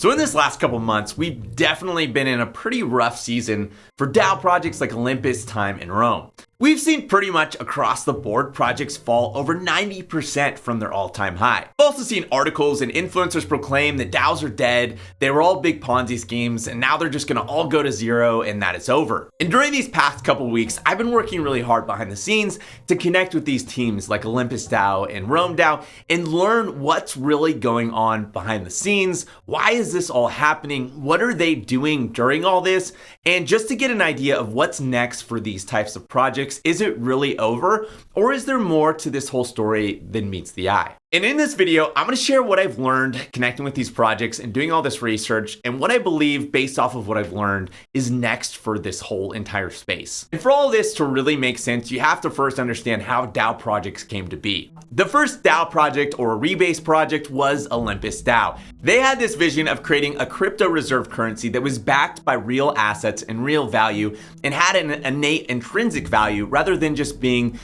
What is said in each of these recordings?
So in this last couple months, we've definitely been in a pretty rough season for DAO projects like Olympus, Time, and Rome. We've seen pretty much across the board projects fall over 90% from their all-time high. We've also seen articles and influencers proclaim that DAOs are dead, they were all big Ponzi schemes, and now they're just gonna all go to zero and that it's over. And during these past couple weeks, I've been working really hard behind the scenes to connect with these teams like Olympus DAO and Rome DAO and learn what's really going on behind the scenes. Why is this all happening? What are they doing during all this? And just to get an idea of what's next for these types of projects. Is it really over, or is there more to this whole story than meets the eye? And in this video, I'm gonna share what I've learned connecting with these projects and doing all this research, and what I believe based off of what I've learned is next for this whole entire space. And for all this to really make sense, you have to first understand how DAO projects came to be. The first DAO project or a rebase project was Olympus DAO. They had this vision of creating a crypto reserve currency that was backed by real assets and real value and had an innate intrinsic value rather than just being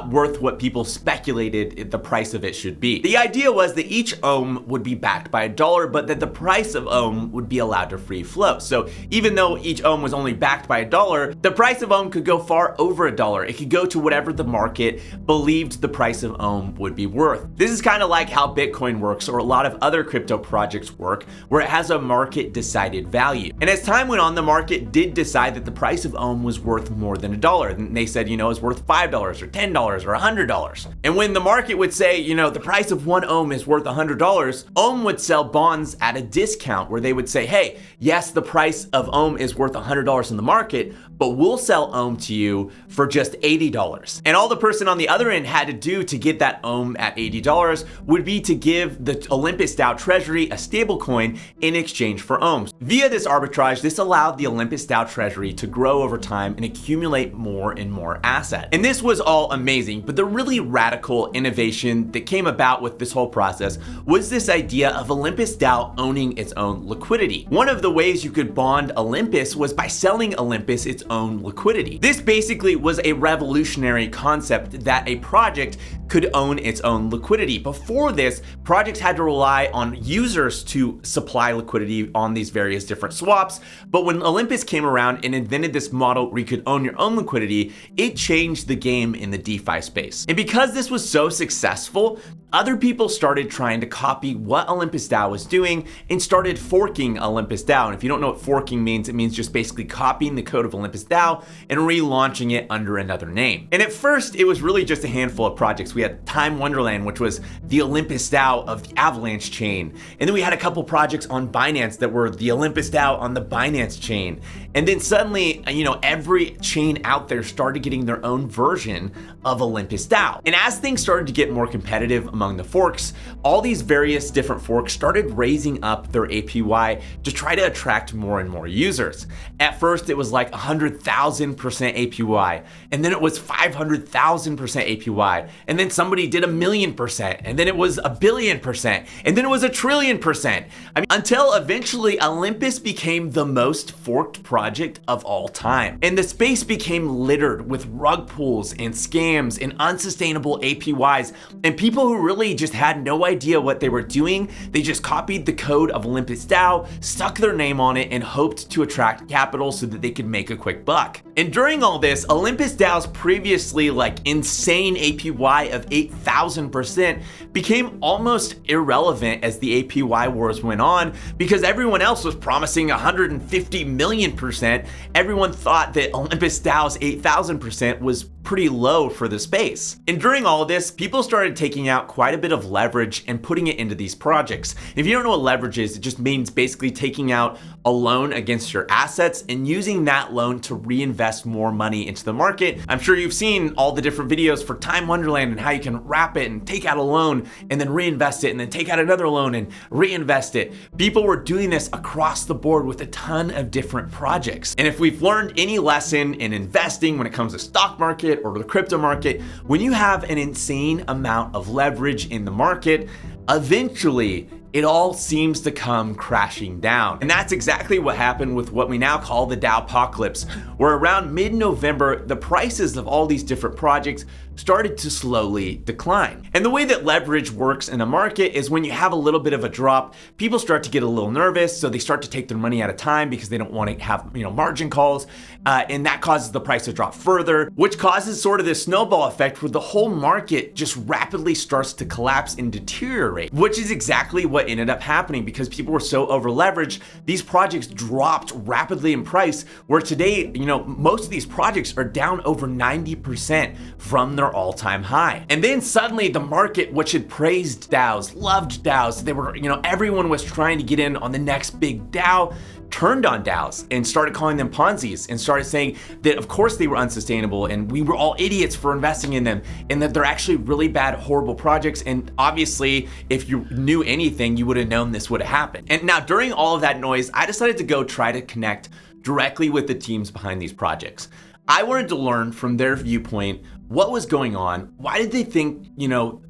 worth what people speculated the price of it should be. The idea was that each ohm would be backed by $1, but that the price of ohm would be allowed to free flow. So even though each ohm was only backed by $1, the price of ohm could go far over $1. It could go to whatever the market believed the price of ohm would be worth. This is kind of like how Bitcoin works or a lot of other crypto projects work, where it has a market decided value. And as time went on, the market did decide that the price of ohm was worth more than $1. And they said, it's worth $5 or $10 or $100. And when the market would say, the price of 1 ohm is worth $100, Ohm would sell bonds at a discount where they would say, hey, yes, the price of Ohm is worth $100 in the market, but we'll sell Ohm to you for just $80. And all the person on the other end had to do to get that Ohm at $80 would be to give the Olympus DAO treasury a stable coin in exchange for ohms. Via this arbitrage, this allowed the Olympus DAO treasury to grow over time and accumulate more and more asset. And this was all amazing, but the really radical innovation that came about with this whole process was this idea of Olympus DAO owning its own liquidity. One of the ways you could bond Olympus was by selling Olympus its own liquidity. This basically was a revolutionary concept that a project could own its own liquidity. Before this, projects had to rely on users to supply liquidity on these various different swaps. But when Olympus came around and invented this model where you could own your own liquidity, it changed the game in the DeFi space. And because this was so successful, other people started trying to copy what Olympus DAO was doing and started forking Olympus DAO. And if you don't know what forking means, it means just basically copying the code of Olympus DAO and relaunching it under another name. And at first, it was really just a handful of projects. We had Time Wonderland, which was the Olympus DAO of the Avalanche chain. And then we had a couple projects on Binance that were the Olympus DAO on the Binance chain. And then suddenly, every chain out there started getting their own version of Olympus DAO. And as things started to get more competitive among the forks, all these various different forks started raising up their APY to try to attract more and more users. At first, it was like 100,000% APY, and then it was 500,000% APY, and then somebody did 1,000,000%, and then it was 1,000,000,000%, and then it was 1,000,000,000,000%. Until eventually Olympus became the most forked project of all time. And the space became littered with rug pulls and scams and unsustainable APYs, and people who really just had no idea what they were doing. They just copied the code of Olympus DAO, stuck their name on it, and hoped to attract capital so that they could make a quick buck. And during all this, Olympus DAO's previously insane APY of 8,000% became almost irrelevant as the APY wars went on, because everyone else was promising 150 million%. Everyone thought that Olympus DAO's 8,000% was pretty low for the space. And during all of this, people started taking out quite a bit of leverage and putting it into these projects. If you don't know what leverage is, it just means basically taking out a loan against your assets and using that loan to reinvest more money into the market. I'm sure you've seen all the different videos for Time Wonderland and how you can wrap it and take out a loan and then reinvest it and then take out another loan and reinvest it. People were doing this across the board with a ton of different projects. And if we've learned any lesson in investing when it comes to stock market or the crypto market, when you have an insane amount of leverage in the market, eventually it all seems to come crashing down. And that's exactly what happened with what we now call the DAO apocalypse, where around mid-November, the prices of all these different projects started to slowly decline. And the way that leverage works in a market is when you have a little bit of a drop, people start to get a little nervous, so they start to take their money at a time because they don't want to have, margin calls, and that causes the price to drop further, which causes sort of this snowball effect where the whole market just rapidly starts to collapse and deteriorate, which is exactly what ended up happening because people were so over leveraged. These projects dropped rapidly in price, where today, most of these projects are down over 90% from their all-time high. And then suddenly the market, which had praised DAOs, loved DAOs, they were, everyone was trying to get in on the next big DAO, turned on DAOs and started calling them Ponzi's and started saying that of course they were unsustainable and we were all idiots for investing in them and that they're actually really bad, horrible projects. And obviously, if you knew anything, you would have known this would have happened. And now during all of that noise, I decided to go try to connect directly with the teams behind these projects. I wanted to learn from their viewpoint what was going on. Why did they think,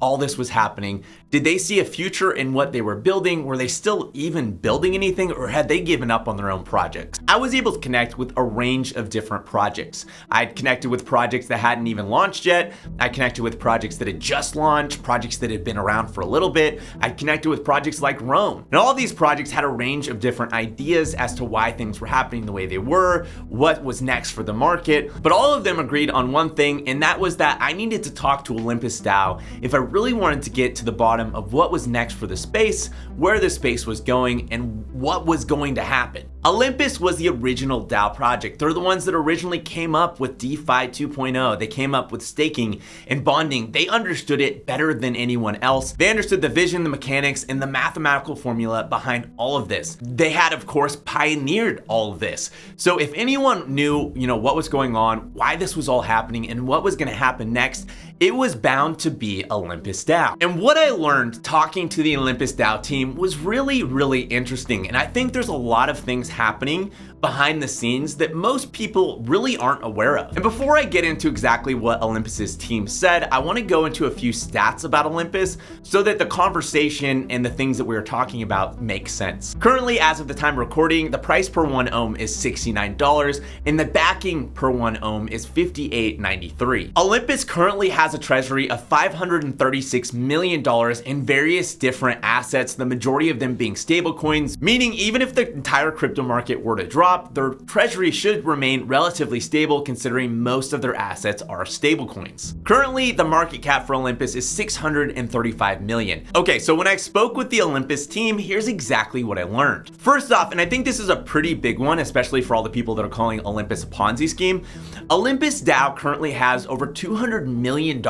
all this was happening? Did they see a future in what they were building? Were they still even building anything, or had they given up on their own projects? I was able to connect with a range of different projects. I connected with projects that hadn't even launched yet. I connected with projects that had just launched, projects that had been around for a little bit. I connected with projects like Rome. And all of these projects had a range of different ideas as to why things were happening the way they were, what was next for the market. But all of them agreed on one thing, and that was that I needed to talk to Olympus DAO if I really wanted to get to the bottom of what was next for the space, where the space was going, and what was going to happen. Olympus was the original DAO project. They're the ones that originally came up with DeFi 2.0. They came up with staking and bonding. They understood it better than anyone else. They understood the vision, the mechanics, and the mathematical formula behind all of this. They had, of course, pioneered all of this. So if anyone knew, what was going on, why this was all happening, and what was going to happen next, it was bound to be Olympus DAO. And what I learned talking to the Olympus DAO team was really, really interesting. And I think there's a lot of things happening behind the scenes that most people really aren't aware of. And before I get into exactly what Olympus's team said, I want to go into a few stats about Olympus so that the conversation and the things that we are talking about make sense. Currently, as of the time of recording, the price per 1 ohm is $69 and the backing per 1 ohm is $58.93. Olympus currently has a treasury of $536 million in various different assets, the majority of them being stablecoins, meaning even if the entire crypto market were to drop, their treasury should remain relatively stable considering most of their assets are stablecoins. Currently, the market cap for Olympus is $635 million. Okay, so when I spoke with the Olympus team, here's exactly what I learned. First off, and I think this is a pretty big one, especially for all the people that are calling Olympus a Ponzi scheme, Olympus DAO currently has over $200 million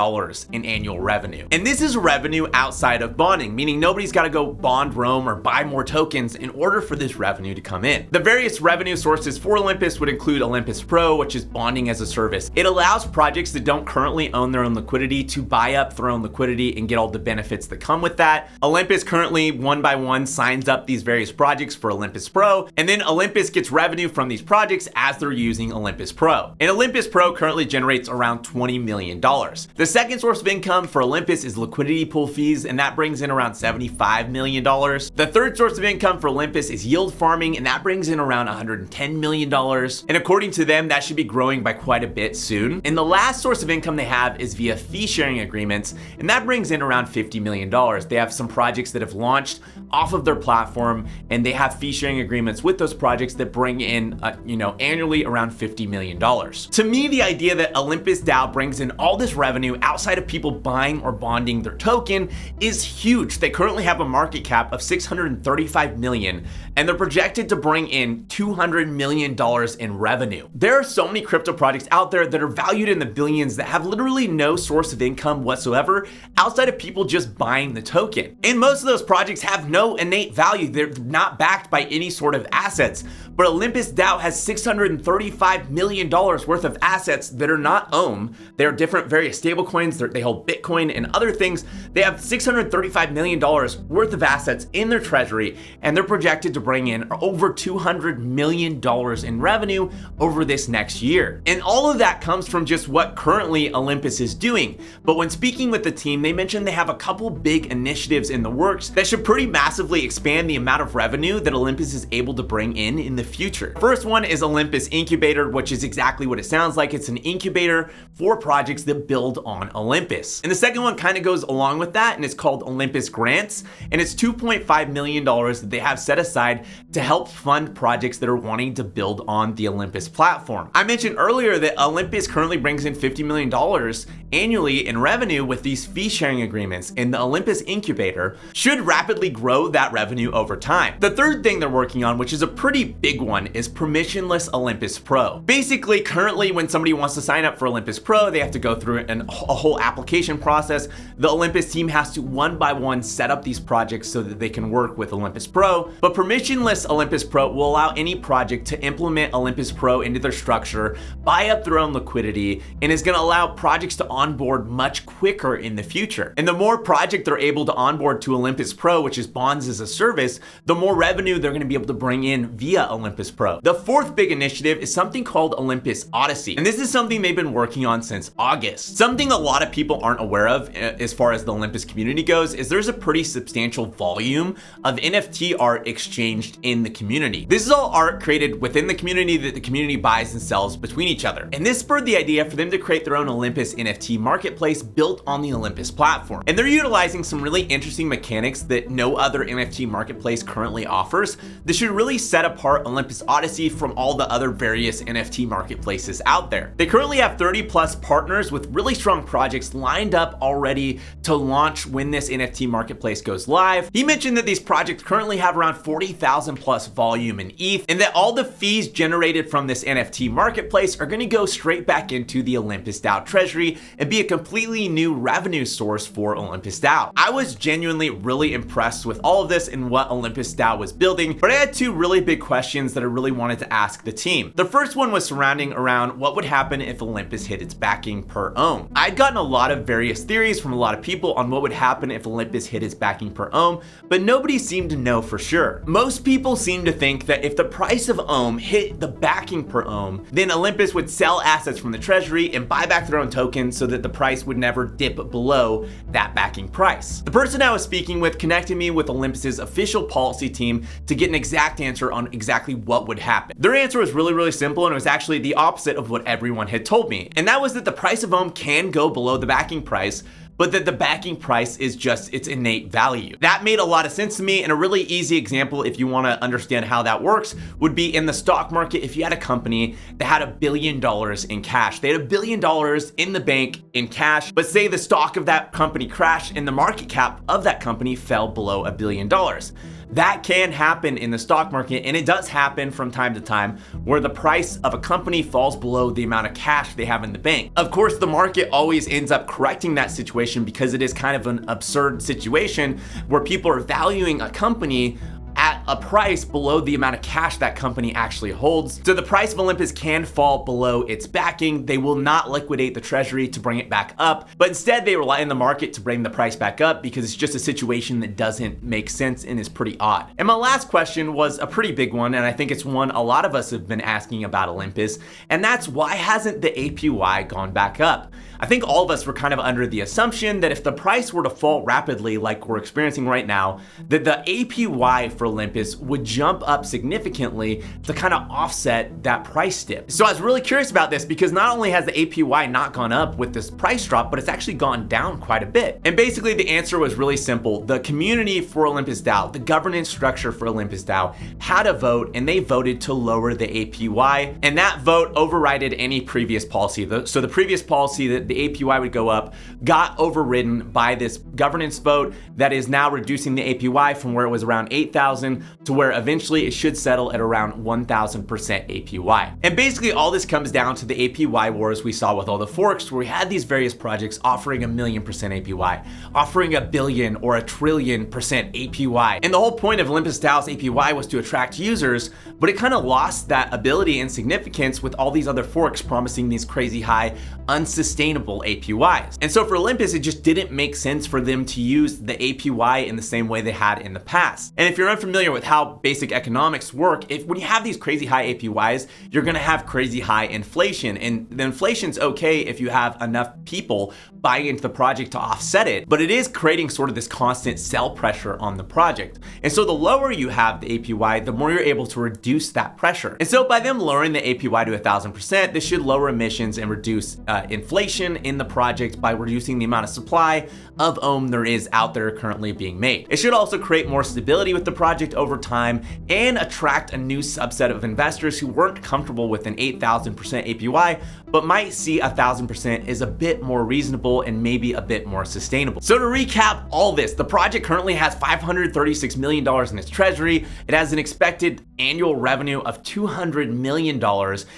in annual revenue. And this is revenue outside of bonding, meaning nobody's got to go bond Rome or buy more tokens in order for this revenue to come in. The various revenue sources for Olympus would include Olympus Pro, which is bonding as a service. It allows projects that don't currently own their own liquidity to buy up their own liquidity and get all the benefits that come with that. Olympus currently, one by one, signs up these various projects for Olympus Pro, and then Olympus gets revenue from these projects as they're using Olympus Pro. And Olympus Pro currently generates around $20 million. The second source of income for Olympus is liquidity pool fees, and that brings in around $75 million. The third source of income for Olympus is yield farming, and that brings in around $110 million. And according to them, that should be growing by quite a bit soon. And the last source of income they have is via fee sharing agreements, and that brings in around $50 million. They have some projects that have launched off of their platform, and they have fee sharing agreements with those projects that bring in, annually around $50 million. To me, the idea that Olympus DAO brings in all this revenue outside of people buying or bonding their token is huge. They currently have a market cap of $635 million, and they're projected to bring in $200 million in revenue. There are so many crypto projects out there that are valued in the billions that have literally no source of income whatsoever outside of people just buying the token. And most of those projects have no innate value. They're not backed by any sort of assets. But Olympus DAO has $635 million worth of assets that are not ohm. They're different various stable stablecoins, they hold Bitcoin and other things. They have $635 million worth of assets in their treasury, and they're projected to bring in over $200 million in revenue over this next year. And all of that comes from just what currently Olympus is doing. But when speaking with the team, they mentioned they have a couple big initiatives in the works that should pretty massively expand the amount of revenue that Olympus is able to bring in the future. First one is Olympus Incubator, which is exactly what it sounds like. It's an incubator for projects that build on Olympus. And the second one kind of goes along with that, and it's called Olympus Grants, and it's $2.5 million that they have set aside to help fund projects that are wanting to build on the Olympus platform. I mentioned earlier that Olympus currently brings in $50 million annually in revenue with these fee sharing agreements, and the Olympus Incubator should rapidly grow that revenue over time. The third thing they're working on, which is a pretty big one, is permissionless Olympus Pro. Basically, currently when somebody wants to sign up for Olympus Pro, they have to go through a whole application process. The Olympus team has to one by one set up these projects so that they can work with Olympus Pro. But permissionless Olympus Pro will allow any project to implement Olympus Pro into their structure, buy up their own liquidity, and is going to allow projects to onboard much quicker in the future. And the more project they're able to onboard to Olympus Pro, which is bonds as a service, the more revenue they're going to be able to bring in via Olympus Pro. The fourth big initiative is something called Olympus Odyssey. And this is something they've been working on since August. Something a lot of people aren't aware of as far as the Olympus community goes is there's a pretty substantial volume of NFT art exchanged in the community. This is all art created within the community that the community buys and sells between each other. And this spurred the idea for them to create their own Olympus NFT marketplace built on the Olympus platform. And they're utilizing some really interesting mechanics that no other NFT marketplace currently offers that should really set apart Olympus Odyssey from all the other various NFT marketplaces out there. They currently have 30 plus partners with really strong projects lined up already to launch when this NFT marketplace goes live. He mentioned that these projects currently have around 40,000 plus volume in ETH, and that all the fees generated from this NFT marketplace are going to go straight back into the Olympus DAO treasury and be a completely new revenue source for Olympus DAO. I was genuinely really impressed with all of this and what Olympus DAO was building, but I had two really big questions that I really wanted to ask the team. The first one was surrounding around what would happen if Olympus hit its backing per ohm. I'd gotten a lot of various theories from a lot of people on what would happen if Olympus hit its backing per ohm, but nobody seemed to know for sure. Most people seem to think that if the price of ohm hit the backing per ohm, then Olympus would sell assets from the treasury and buy back their own tokens so that the price would never dip below that backing price. The person I was speaking with connected me with Olympus's official policy team to get an exact answer on exactly what would happen. Their answer was really simple, and it was actually the opposite of what everyone had told me. And that was that the price of ohm can go below the backing price, but that the backing price is just its innate value. That made a lot of sense to me, and a really easy example if you want to understand how that works would be in the stock market. If you had a company that had $1 billion in cash, they had $1 billion in the bank in cash, but say the stock of that company crashed and the market cap of that company fell below $1 billion. That can happen in the stock market, and it does happen from time to time where the price of a company falls below the amount of cash they have in the bank. Of course, the market always ends up correcting that situation because it is kind of an absurd situation where people are valuing a company at a price below the amount of cash that company actually holds. So the price of Olympus can fall below its backing. They will not liquidate the treasury to bring it back up, but instead they rely on the market to bring the price back up because it's just a situation that doesn't make sense and is pretty odd. And my last question was a pretty big one, and I think it's one a lot of us have been asking about Olympus, and that's why hasn't the APY gone back up? I think all of us were kind of under the assumption that if the price were to fall rapidly like we're experiencing right now, that the APY for Olympus would jump up significantly to kind of offset that price dip. So I was really curious about this because not only has the APY not gone up with this price drop, but it's actually gone down quite a bit. And basically the answer was really simple. The community for Olympus DAO, the governance structure for Olympus DAO had a vote, and they voted to lower the APY, and that vote overrided any previous policy. So the previous policy that the APY would go up got overridden by this governance vote that is now reducing the APY from where it was around 8,000 to where eventually it should settle at around 1000% APY. And basically all this comes down to the APY wars we saw with all the forks, where we had these various projects offering 1,000,000% APY, offering 1,000,000,000 or 1,000,000,000,000% APY. And the whole point of Olympus DAO's APY was to attract users, but it kind of lost that ability and significance with all these other forks promising these crazy high, unsustainable APYs. And so for Olympus, it just didn't make sense for them to use the APY in the same way they had in the past. And if you're unfamiliar with how basic economics work, when you have these crazy high APYs, you're gonna have crazy high inflation. And the inflation's okay if you have enough people buying into the project to offset it, but it is creating sort of this constant sell pressure on the project. And so the lower you have the APY, the more you're able to reduce that pressure. And so by them lowering the APY to 1,000%, this should lower emissions and reduce inflation in the project by reducing the amount of supply of ohm there is out there currently being made. It should also create more stability with the project over time and attract a new subset of investors who weren't comfortable with an 8,000% APY, but might see 1,000% is a bit more reasonable and maybe a bit more sustainable. So to recap all this, the project currently has $536 million in its treasury. It has an expected annual revenue of $200 million.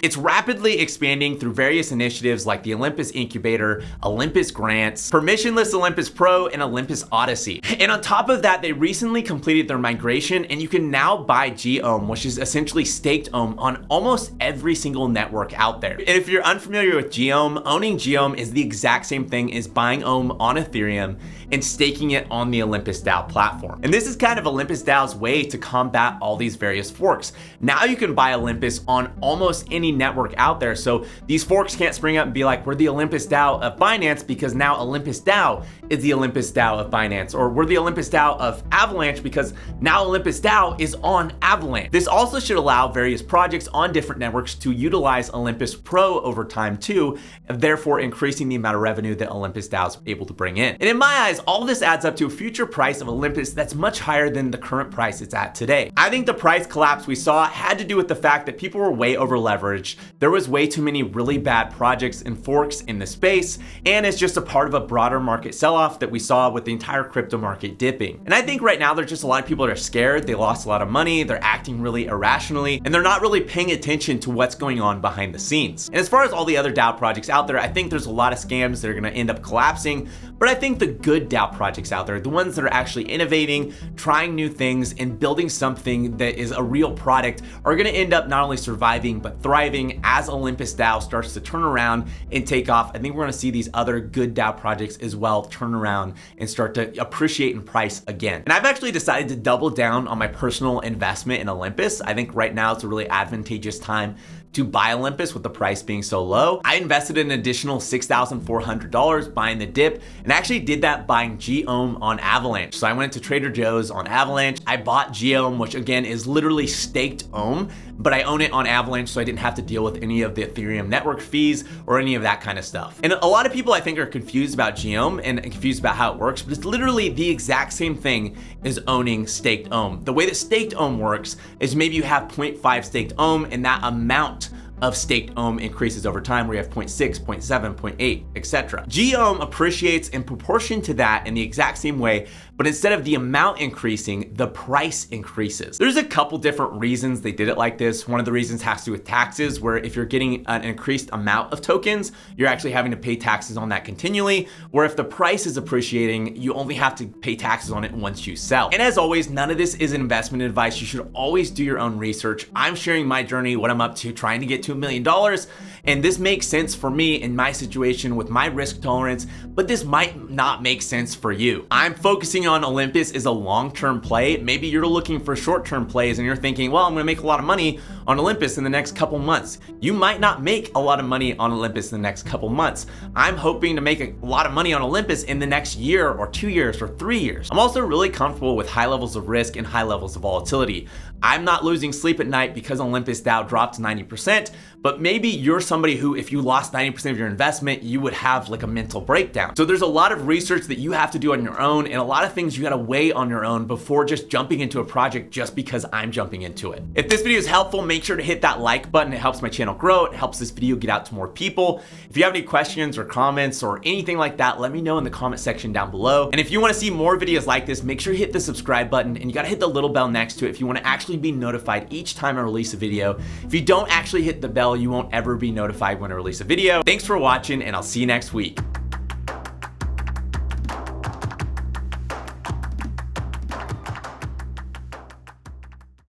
It's rapidly expanding through various initiatives like the Olympus Incubator, Olympus Grants, Permissionless Olympus Pro, and Olympus Odyssey. And on top of that, they recently completed their migration, and you can now buy GOhm, which is essentially staked ohm on almost every single network out there. And if you're unfamiliar with GOhm, owning GOhm is the exact same thing as buying ohm on Ethereum and staking it on the Olympus DAO platform. And this is kind of Olympus DAO's way to combat all these various forks. Now you can buy Olympus on almost any network out there. So these forks can't spring up and be like, we're the Olympus DAO of Binance, because now Olympus DAO is the Olympus DAO of Binance. Or we're the Olympus DAO of Avalanche because now Olympus DAO is on Avalanche. This also should allow various projects on different networks to utilize Olympus Pro over time too, therefore increasing the amount of revenue that Olympus DAO is able to bring in. And in my eyes, all of this adds up to a future price of Olympus that's much higher than the current price it's at today. I think the price collapse we saw had to do with the fact that people were way over leveraged. There was way too many really bad projects and forks in the space, and it's just a part of a broader market sell-off that we saw with the entire crypto market dipping. And I think right now there's just a lot of people that are scared, they lost a lot of money, they're acting really irrationally, and they're not really paying attention to what's going on behind the scenes. And as far as all the other DAO projects out there, I think there's a lot of scams that are gonna end up collapsing, but I think the good DAO projects out there, the ones that are actually innovating, trying new things, and building something that is a real product, are gonna end up not only surviving, but thriving as Olympus DAO starts to turn around and take off. I think we're gonna see these other good DAO projects as well turn around and start to appreciate in price again. And I've actually decided to double down on my personal investment in Olympus. I think right now it's a really advantageous time to buy Olympus with the price being so low. I invested an additional $6,400 buying the dip, and actually did that buying GOhm on Avalanche. So I went to Trader Joe's on Avalanche. I bought GOhm, which again is literally staked ohm, but I own it on Avalanche, so I didn't have to deal with any of the Ethereum network fees or any of that kind of stuff. And a lot of people I think are confused about GOhm and confused about how it works, but it's literally the exact same thing as owning staked ohm. The way that staked ohm works is maybe you have 0.5 staked ohm, and that amount of staked ohm increases over time, where you have 0.6, 0.7, 0.8, etc. GOhm appreciates in proportion to that in the exact same way, but instead of the amount increasing, the price increases. There's a couple different reasons they did it like this. One of the reasons has to do with taxes, where if you're getting an increased amount of tokens, you're actually having to pay taxes on that continually, where if the price is appreciating, you only have to pay taxes on it once you sell. And as always, none of this is investment advice. You should always do your own research. I'm sharing my journey, what I'm up to, trying to get to $1 million. And this makes sense for me in my situation with my risk tolerance, but this might not make sense for you. I'm focusing on Olympus as a long-term play. Maybe you're looking for short-term plays and you're thinking, well, I'm gonna make a lot of money on Olympus in the next couple months. You might not make a lot of money on Olympus in the next couple months. I'm hoping to make a lot of money on Olympus in the next year or 2 years or 3 years. I'm also really comfortable with high levels of risk and high levels of volatility. I'm not losing sleep at night because Olympus DAO dropped 90%, but maybe you're somebody who, if you lost 90% of your investment, you would have like a mental breakdown. So there's a lot of research that you have to do on your own, and a lot of things you gotta weigh on your own before just jumping into a project just because I'm jumping into it. If this video is helpful, make sure to hit that like button. It helps my channel grow. It helps this video get out to more people. If you have any questions or comments or anything like that, let me know in the comment section down below. And if you wanna see more videos like this, make sure you hit the subscribe button, and you gotta hit the little bell next to it if you wanna actually be notified each time I release a video. If you don't actually hit the bell, you won't ever be notified when I release a video. Thanks for watching, and I'll see you next week.